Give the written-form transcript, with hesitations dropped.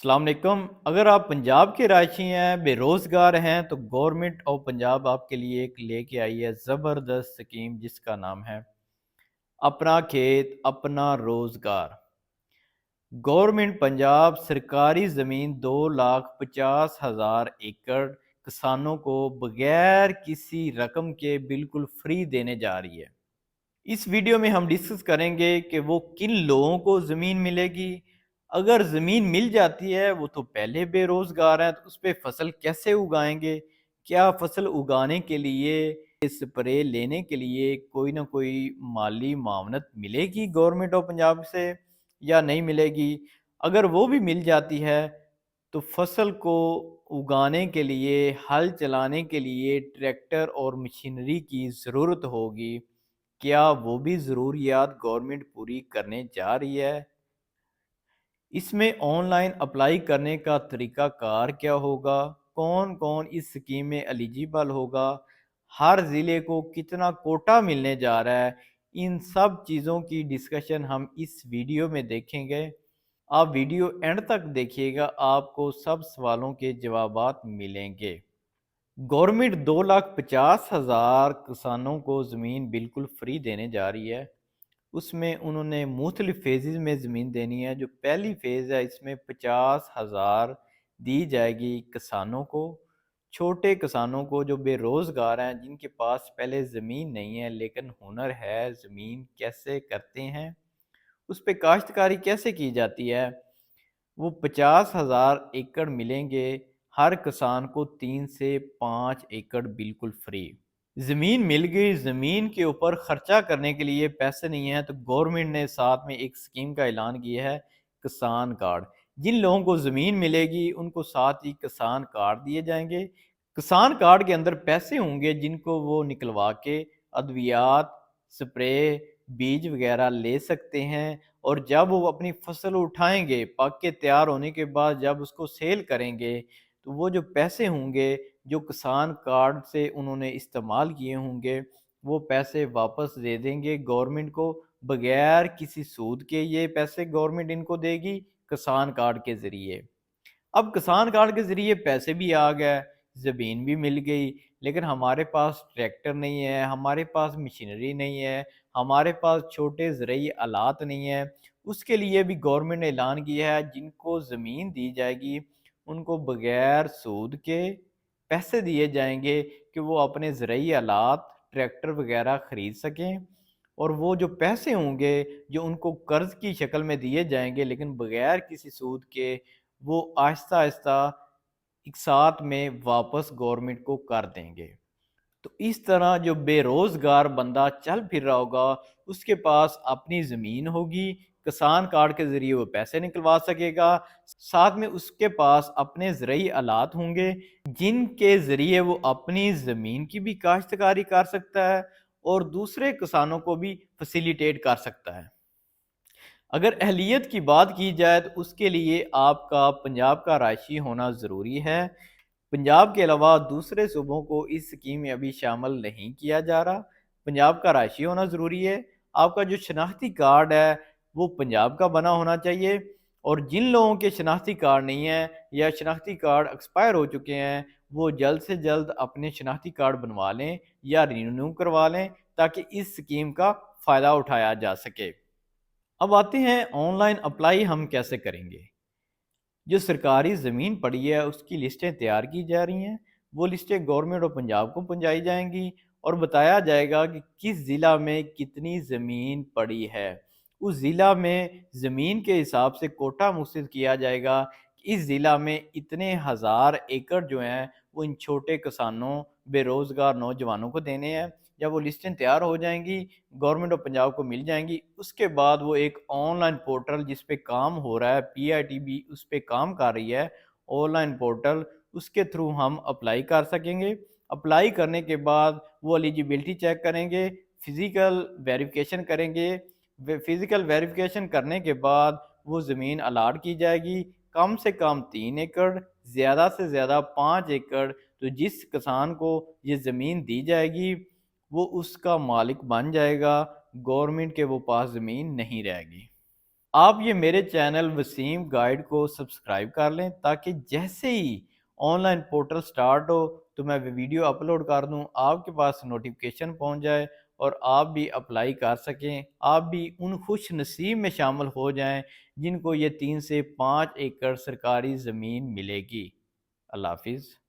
अस्सलाम वालेकुम। अगर आप पंजाब के रहायशी हैं, बेरोज़गार हैं, तो गवर्नमेंट ऑफ पंजाब आपके लिए एक लेके आई है ज़बरदस्त स्कीम जिसका नाम है अपना खेत अपना रोज़गार। गवर्नमेंट पंजाब सरकारी ज़मीन 2,50,000 एकड़ किसानों को बगैर किसी रकम के बिल्कुल फ्री देने जा रही है। इस वीडियो में हम डिस्कस करेंगे कि वो किन लोगों को ज़मीन मिलेगी। अगर ज़मीन मिल जाती है वो तो पहले बेरोज़गार हैं, तो उस पे फसल कैसे उगाएंगे? क्या फसल उगाने के लिए स्प्रे लेने के लिए कोई ना कोई माली मावनत मिलेगी गवर्नमेंट ऑफ पंजाब से या नहीं मिलेगी? अगर वो भी मिल जाती है तो फसल को उगाने के लिए, हल चलाने के लिए ट्रैक्टर और मशीनरी की ज़रूरत होगी। क्या वो भी ज़रूरियात गवर्नमेंट पूरी करने जा रही है? इसमें ऑनलाइन अप्लाई करने का तरीक़ाकार क्या होगा? कौन-कौन इस स्कीम में एलिजिबल होगा? हर ज़िले को कितना कोटा मिलने जा रहा है? इन सब चीज़ों की डिस्कशन हम इस वीडियो में देखेंगे। आप वीडियो एंड तक देखिएगा, आपको सब सवालों के जवाबात मिलेंगे। गवर्नमेंट 2,50,000 किसानों को ज़मीन बिल्कुल फ्री देने जा रही है। उसमें उन्होंने मुख्तलिफ फ़ेज़ेज़ में ज़मीन देनी है। जो पहली फ़ेज़ है इसमें 50,000 दी जाएगी किसानों को, छोटे किसानों को जो बेरोज़गार हैं, जिनके पास पहले ज़मीन नहीं है लेकिन हुनर है, ज़मीन कैसे करते हैं, उस पे काश्तकारी कैसे की जाती है। वो 50,000 एकड़ मिलेंगे हर किसान को 3 से 5 एकड़ बिल्कुल फ्री। ज़मीन मिल गई, ज़मीन के ऊपर खर्चा करने के लिए पैसे नहीं हैं, तो गवर्नमेंट ने साथ में एक स्कीम का ऐलान किया है, किसान कार्ड। जिन लोगों को ज़मीन मिलेगी उनको साथ ही किसान कार्ड दिए जाएंगे। किसान कार्ड के अंदर पैसे होंगे जिनको वो निकलवा के अद्वियात, स्प्रे, बीज वगैरह ले सकते हैं। और जब वो अपनी फसल उठाएंगे, पक के तैयार होने के बाद जब उसको सेल करेंगे, तो वो जो पैसे होंगे जो किसान कार्ड से उन्होंने इस्तेमाल किए होंगे, वो पैसे वापस दे देंगे गवर्नमेंट को बगैर किसी सूद के। ये पैसे गवर्नमेंट इनको देगी किसान कार्ड के ज़रिए। अब किसान कार्ड के ज़रिए पैसे भी आ गए, ज़मीन भी मिल गई, लेकिन हमारे पास ट्रैक्टर नहीं है, हमारे पास मशीनरी नहीं है, हमारे पास छोटे ज़रई आलात नहीं है। उसके लिए भी गवर्नमेंट ने ऐलान किया है, जिनको ज़मीन दी जाएगी, उनको बगैर सूद के पैसे दिए जाएँगे कि वो अपने ज़रई आलात, ट्रैक्टर वगैरह ख़रीद सकें। और वो जो पैसे होंगे, जो उनको कर्ज़ की शक्ल में दिए जाएँगे लेकिन बगैर किसी सूद के, वो आहिस्ता-आहिस्ता एक साथ में वापस गवर्नमेंट को कर देंगे। तो इस तरह जो बेरोज़गार बंदा चल फिर रहा होगा, उसके पास अपनी ज़मीन होगी, किसान कार्ड के ज़रिए वो पैसे निकलवा सकेगा, साथ में उसके पास अपने ज़रई आलात होंगे, जिनके ज़रिए वो अपनी ज़मीन की भी काश्तकारी कर सकता है और दूसरे किसानों को भी फैसिलिटेट कर सकता है। अगर अहलियत की बात की जाए तो उसके लिए आपका पंजाब का रहायशी होना ज़रूरी है। पंजाब के अलावा दूसरे सूबों को इस स्कीम में अभी शामिल नहीं किया जा रहा। पंजाब का रहायशी होना ज़रूरी है। आपका जो शनाख्ती कार्ड है वो पंजाब का बना होना चाहिए। और जिन लोगों के शनाख्ती कार्ड नहीं है या शनाख्ती कार्ड एक्सपायर हो चुके हैं, वो जल्द से जल्द अपने शनाख्ती कार्ड बनवा लें या रिन्यू करवा लें, ताकि इस स्कीम का फ़ायदा उठाया जा सके। अब आते हैं ऑनलाइन अप्लाई हम कैसे करेंगे। जो सरकारी ज़मीन पड़ी है उसकी लिस्टें तैयार की जा रही हैं। वो लिस्टें गवर्नमेंट ऑफ पंजाब को पहुँचाई जाएंगी और बताया जाएगा कि किस ज़िला में कितनी ज़मीन पड़ी है। उस ज़िला में ज़मीन के हिसाब से कोटा मुस्तैद किया जाएगा कि इस ज़िला में इतने हज़ार एकड़ जो हैं वो इन छोटे किसानों, बेरोज़गार नौजवानों को देने हैं। जब वो लिस्टें तैयार हो जाएंगी, गवर्नमेंट ऑफ पंजाब को मिल जाएंगी, उसके बाद वो एक ऑनलाइन पोर्टल जिस पे काम हो रहा है, पीआईटी उस पे काम कर रही है, ऑनलाइन पोर्टल, उसके थ्रू हम अप्लाई कर सकेंगे। अप्लाई करने के बाद वो एलिजिबिलिटी चेक करेंगे, फिज़िकल वेरिफिकेशन करेंगे। फिज़िकल वेरिफिकेशन करने के बाद वो ज़मीन अलाट की जाएगी, कम से कम 3 एकड़, ज़्यादा से ज़्यादा 5 एकड़। तो जिस किसान को ये ज़मीन दी जाएगी वो उसका मालिक बन जाएगा, गवर्नमेंट के वो पास ज़मीन नहीं रहेगी। آپ یہ میرے چینل وسیم گائیڈ کو سبسکرائب کر لیں تاکہ جیسے ہی آن لائن پورٹل سٹارٹ ہو تو میں ویڈیو اپلوڈ کر دوں، آپ کے پاس نوٹیفیکیشن پہنچ جائے اور آپ بھی اپلائی کر سکیں، آپ بھی ان خوش نصیب میں شامل ہو جائیں جن کو یہ 3 سے 5 ایکڑ سرکاری زمین ملے گی۔ اللہ حافظ۔